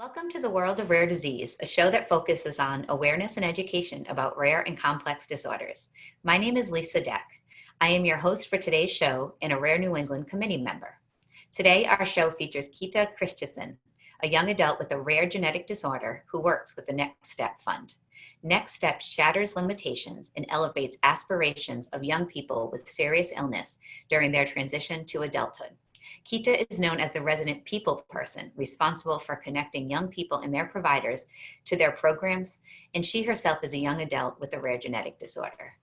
Welcome to the World of Rare Disease, a show that focuses on awareness and education about rare and complex disorders. My name is Lisa Deck. I am your host for today's show and a Rare New England committee member. Today, our show features Quita Christison, a young adult with a rare genetic disorder who works with the Next Step Fund. Next Step shatters limitations and elevates aspirations of young people with serious illness during their transition to adulthood. Quita is known as the resident people person, responsible for connecting young people and their providers to their programs, and she herself is a young adult with a rare genetic disorder.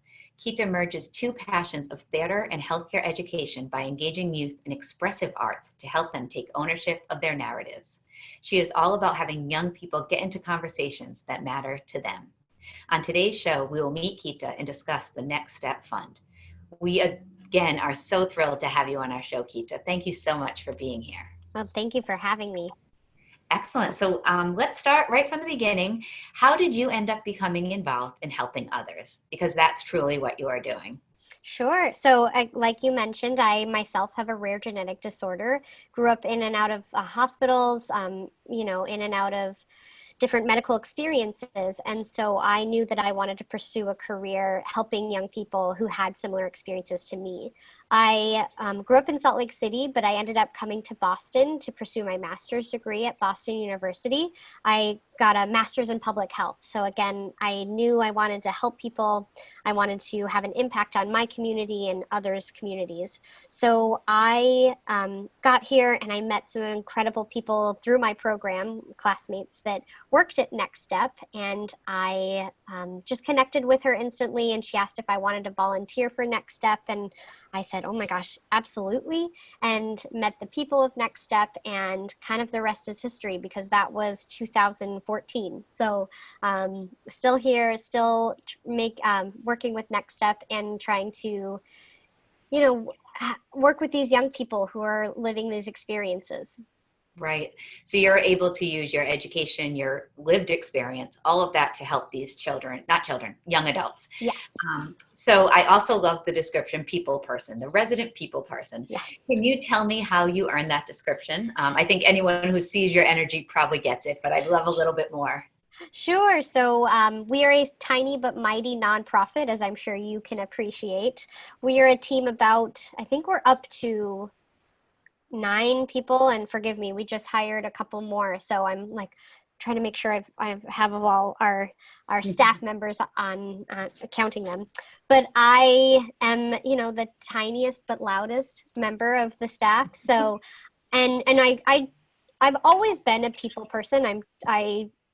Quita merges two passions of theater and healthcare education by engaging youth in expressive arts to help them take ownership of their narratives. She is all about having young people get into conversations that matter to them. On today's show, we will meet Quita and discuss the Next Step Fund. We again are so thrilled to have you on our show, Quita. Thank you so much for being here. Well, thank you for having me. Excellent. So let's start right from the beginning. How did you end up becoming involved in helping others? Because that's truly what you are doing. Sure. So like you mentioned, I myself have a rare genetic disorder, grew up in and out of hospitals, in and out of different medical experiences. And so I knew that I wanted to pursue a career helping young people who had similar experiences to me. I grew up in Salt Lake City, but I ended up coming to Boston to pursue my master's degree at Boston University. I got a master's in public health. So again, I knew I wanted to help people. I wanted to have an impact on my community and others' communities. So I got here and I met some incredible people through my program, classmates that worked at Next Step. And I just connected with her instantly. And she asked if I wanted to volunteer for Next Step. And I said, oh my gosh, absolutely. And met the people of Next Step, and kind of the rest is history because that was 2014. So still here, still working with Next Step and trying to, work with these young people who are living these experiences. Right. So you're able to use your education, your lived experience, all of that to help these young adults. Yeah. So I also love the description, people person, the resident people person. Yeah. Can you tell me how you earned that description? I think anyone who sees your energy probably gets it, but I'd love a little bit more. Sure. So we are a tiny but mighty nonprofit, as I'm sure you can appreciate. We are a team I think we're up to 9 people, and forgive me, we just hired a couple more. So I'm like trying to make sure I have all our staff members on counting them. But I am, the tiniest but loudest member of the staff. So, and I've always been a people person.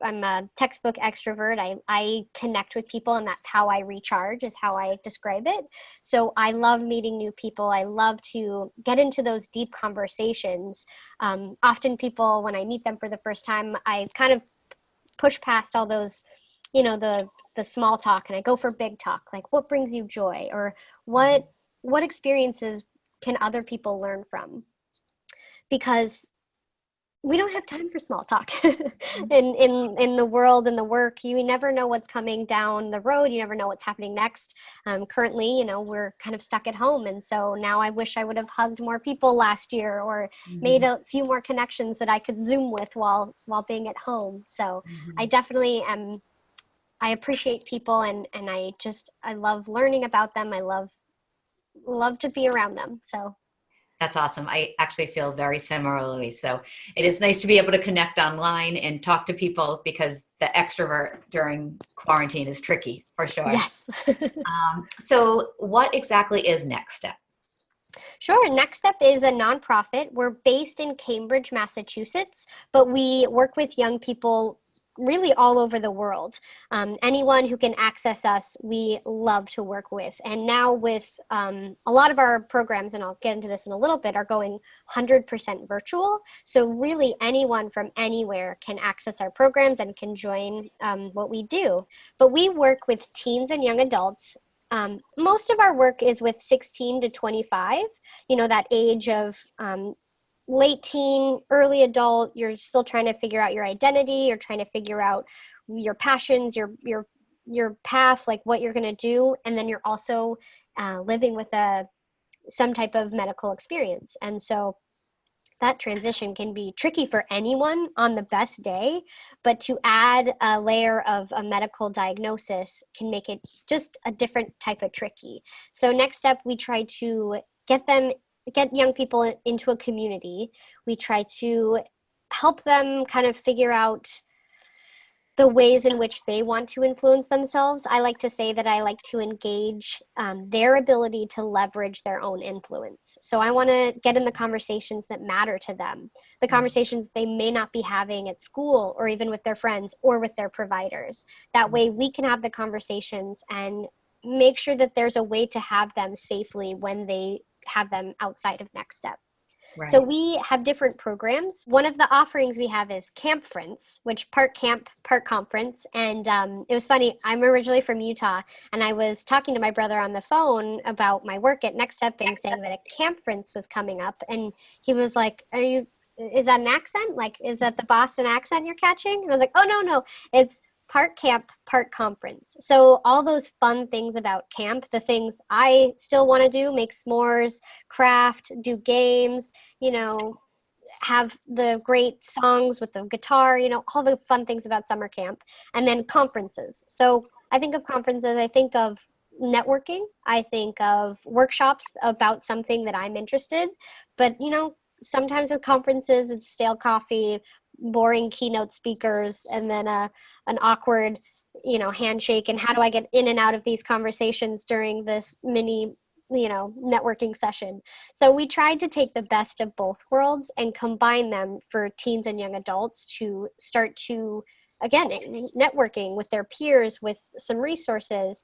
I'm a textbook extrovert. I connect with people, and that's how I recharge, is how I describe it. So I love meeting new people. I love to get into those deep conversations. Often people, when I meet them for the first time, I kind of push past all those, the small talk, and I go for big talk, like what brings you joy, or what experiences can other people learn from? Because we don't have time for small talk in the world and the work. You never know what's coming down the road. You never know what's happening next. Currently, we're kind of stuck at home. And so now I wish I would have hugged more people last year, or made a few more connections that I could Zoom with while being at home. So I definitely I appreciate people, and I love learning about them. I love to be around them. So. That's awesome. I actually feel very similarly. So it is nice to be able to connect online and talk to people, because the extrovert during quarantine is tricky, for sure. Yes. So what exactly is Next Step? Sure. Next Step is a nonprofit. We're based in Cambridge, Massachusetts, but we work with young people really all over the world. Anyone who can access us, we love to work with. And now with a lot of our programs, and I'll get into this in a little bit, are going 100% virtual. So really anyone from anywhere can access our programs and can join what we do. But we work with teens and young adults. Most of our work is with 16 to 25, that age of late teen, early adult. You're still trying to figure out your identity. You're trying to figure out your passions, your path, like what you're going to do. And then you're also living with some type of medical experience. And so that transition can be tricky for anyone on the best day, but to add a layer of a medical diagnosis can make it just a different type of tricky. So next step, we try to get young people into a community. We try to help them kind of figure out the ways in which they want to influence themselves. I like to say that I like to engage their ability to leverage their own influence. So I want to get in the conversations that matter to them, the conversations they may not be having at school or even with their friends or with their providers. That way we can have the conversations and make sure that there's a way to have them safely when they have them outside of Next Step. Right. So we have different programs. One of the offerings we have is Campference, which part camp, part conference. And it was funny. I'm originally from Utah, and I was talking to my brother on the phone about my work at Next Step and saying that a Campference was coming up. And he was like, is that an accent? Like, is that the Boston accent you're catching? And I was like, oh, no, it's part camp, part conference. So all those fun things about camp, the things I still want to do, make s'mores, craft, do games, have the great songs with the guitar, all the fun things about summer camp. And then conferences. So I think of conferences, I think of networking, I think of workshops about something that I'm interested. But, sometimes with conferences, it's stale coffee, boring keynote speakers, and then an awkward, handshake. And how do I get in and out of these conversations during this mini, networking session? So we tried to take the best of both worlds and combine them for teens and young adults to start to, again, networking with their peers with some resources,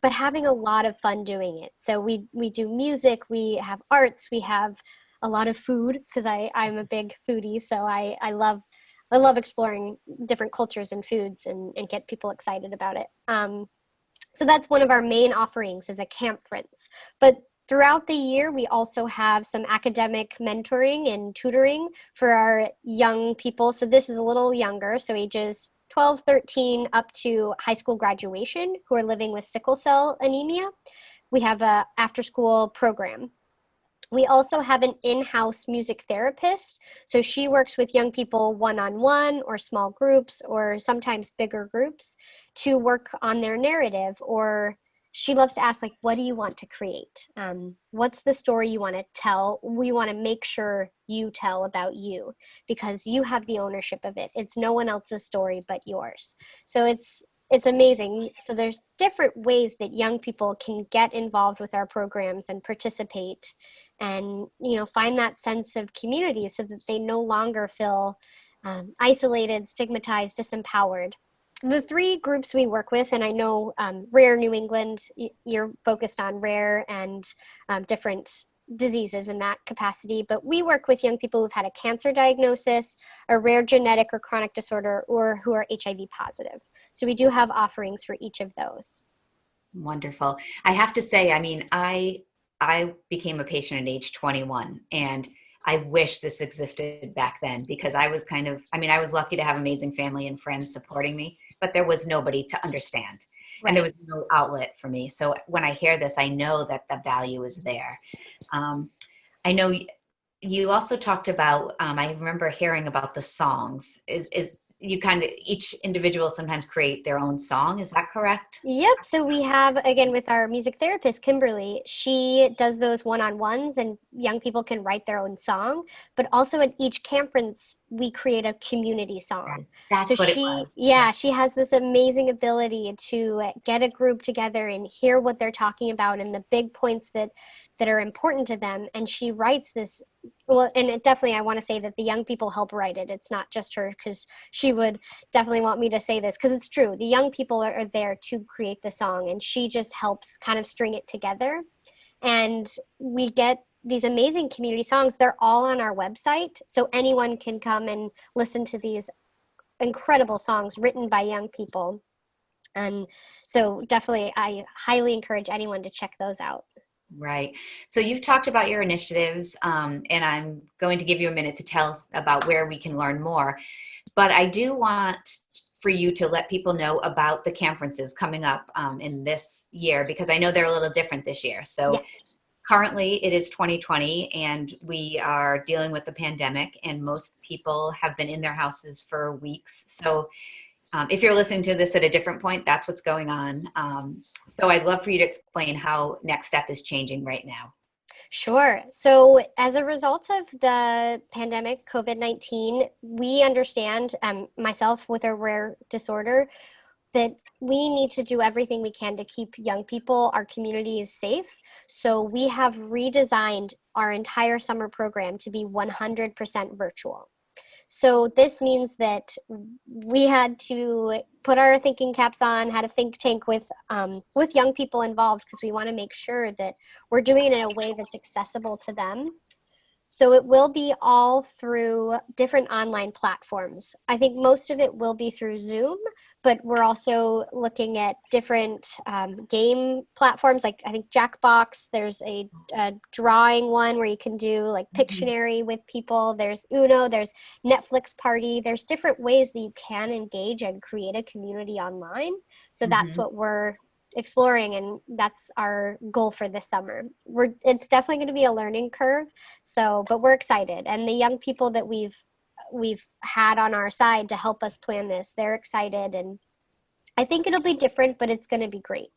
but having a lot of fun doing it. So we do music, we have arts, we have a lot of food, because I'm a big foodie. So I love exploring different cultures and foods and get people excited about it. So that's one of our main offerings, is a Campference. But throughout the year, we also have some academic mentoring and tutoring for our young people. So this is a little younger, so ages 12, 13 up to high school graduation, who are living with sickle cell anemia. We have a after-school program. We also have an in-house music therapist. So she works with young people one-on-one or small groups or sometimes bigger groups to work on their narrative. Or she loves to ask, like, what do you want to create? What's the story you want to tell? We want to make sure you tell about you, because you have the ownership of it. It's no one else's story but yours. So it's amazing. So there's different ways that young people can get involved with our programs and participate and, find that sense of community so that they no longer feel isolated, stigmatized, disempowered. The three groups we work with, and I know Rare New England, you're focused on rare and different diseases in that capacity, but we work with young people who've had a cancer diagnosis, a rare genetic or chronic disorder, or who are HIV positive. So we do have offerings for each of those. Wonderful. I have to say, I became a patient at age 21, and I wish this existed back then, because I was I was lucky to have amazing family and friends supporting me, but there was nobody to understand. Right. And there was no outlet for me. So when I hear this, I know that the value is there. I know you also talked about, I remember hearing about the songs. Is you each individual sometimes create their own song. Is that correct? Yep. So we have, again, with our music therapist, Kimberly, she does those one-on-ones and young people can write their own song, but also at each conference, we create a community song. That's so what it was. Yeah, she has this amazing ability to get a group together and hear what they're talking about and the big points that are important to them. And she writes this, well, and it definitely, I want to say that the young people help write it. It's not just her, because she would definitely want me to say this, because it's true. The young people are there to create the song, and she just helps kind of string it together. And we get these amazing community songs. They're all on our website, so anyone can come and listen to these incredible songs written by young people. And so definitely, I highly encourage anyone to check those out. Right. So you've talked about your initiatives, and I'm going to give you a minute to tell us about where we can learn more. But I do want for you to let people know about the conferences coming up in this year, because I know they're a little different this year. So Yes. Currently, it is 2020, and we are dealing with the pandemic, and most people have been in their houses for weeks. So if you're listening to this at a different point, that's what's going on. So I'd love for you to explain how Next Step is changing right now. Sure. So, as a result of the pandemic, COVID-19, we understand, myself with a rare disorder, that we need to do everything we can to keep young people, our communities safe. So, we have redesigned our entire summer program to be 100% virtual. So this means that we had to put our thinking caps on, had a think tank with young people involved, because we want to make sure that we're doing it in a way that's accessible to them. So it will be all through different online platforms. I think most of it will be through Zoom, but we're also looking at different game platforms. Like I think Jackbox, there's a drawing one where you can do like Pictionary with people. There's Uno, there's Netflix Party. There's different ways that you can engage and create a community online. So that's what we're exploring, and that's our goal for this summer. It's definitely going to be a learning curve, but we're excited, and the young people that we've had on our side to help us plan this, they're excited, and I think it'll be different, but it's going to be great.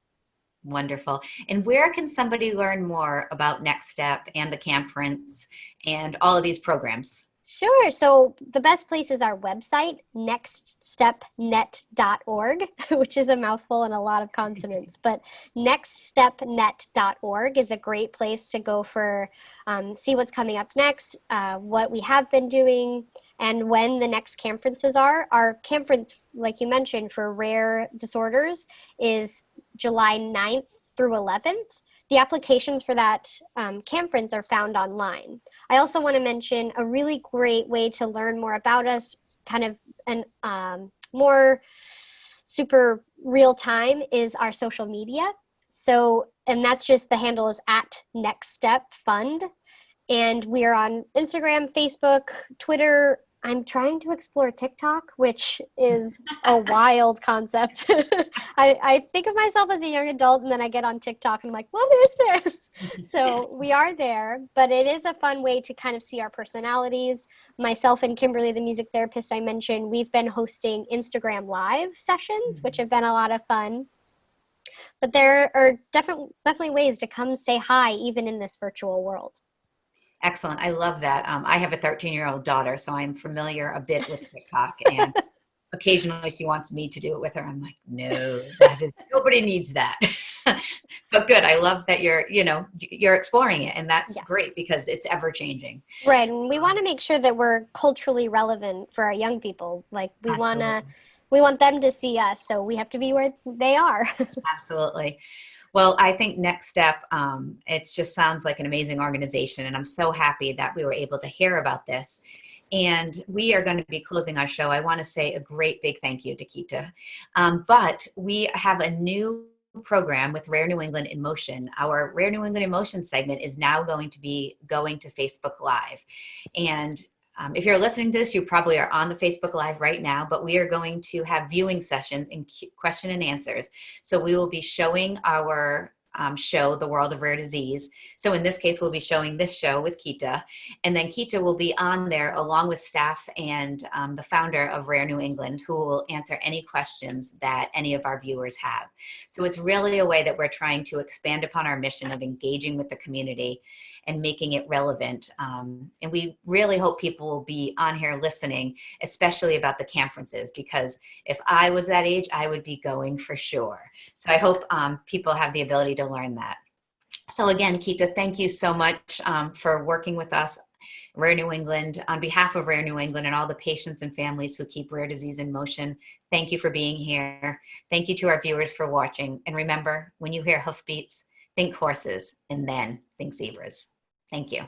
Wonderful. And where can somebody learn more about Next Step and the conference and all of these programs? Sure. So the best place is our website, nextstepnet.org, which is a mouthful and a lot of consonants. But nextstepnet.org is a great place to go for see what's coming up next, what we have been doing, and when the next conferences are. Our conference, like you mentioned, for rare disorders is July 9th through 11th. The applications for that conference are found online. I also want to mention a really great way to learn more about us, kind of an more super real time, is our social media. So, and that's just, the handle is at Next Step Fund. And we are on Instagram, Facebook, Twitter. I'm trying to explore TikTok, which is a wild concept. I think of myself as a young adult, and then I get on TikTok and I'm like, what is this? So we are there, but it is a fun way to kind of see our personalities. Myself and Kimberly, the music therapist I mentioned, we've been hosting Instagram live sessions, which have been a lot of fun. But there are definitely ways to come say hi, even in this virtual world. Excellent. I love that. I have a 13-year-old daughter, so I'm familiar a bit with TikTok, and occasionally she wants me to do it with her. I'm like, no, nobody needs that. But good. I love that you're exploring it, and that's great because it's ever changing. Right. And we want to make sure that we're culturally relevant for our young people. Like we want them to see us, so we have to be where they are. Absolutely. Well, I think Next Step, it just sounds like an amazing organization, and I'm so happy that we were able to hear about this. And we are going to be closing our show. I want to say a great big thank you to Quita. But we have a new program with Rare New England in Motion. Our Rare New England in Motion segment is now going to be going to Facebook Live. And if you're listening to this, you probably are on the Facebook Live right now, but we are going to have viewing sessions and question and answers. So we will be showing our show, The World of Rare Disease. So in this case, we'll be showing this show with Quita, and then Quita will be on there along with staff and the founder of Rare New England, who will answer any questions that any of our viewers have. So it's really a way that we're trying to expand upon our mission of engaging with the community and making it relevant. And we really hope people will be on here listening, especially about the conferences, because if I was that age, I would be going for sure. So I hope people have the ability to learn that. So again, Quita, thank you so much for working with us, Rare New England. On behalf of Rare New England and all the patients and families who keep rare disease in motion, thank you for being here. Thank you to our viewers for watching. And remember, when you hear hoofbeats, think horses, and then think zebras. Thank you.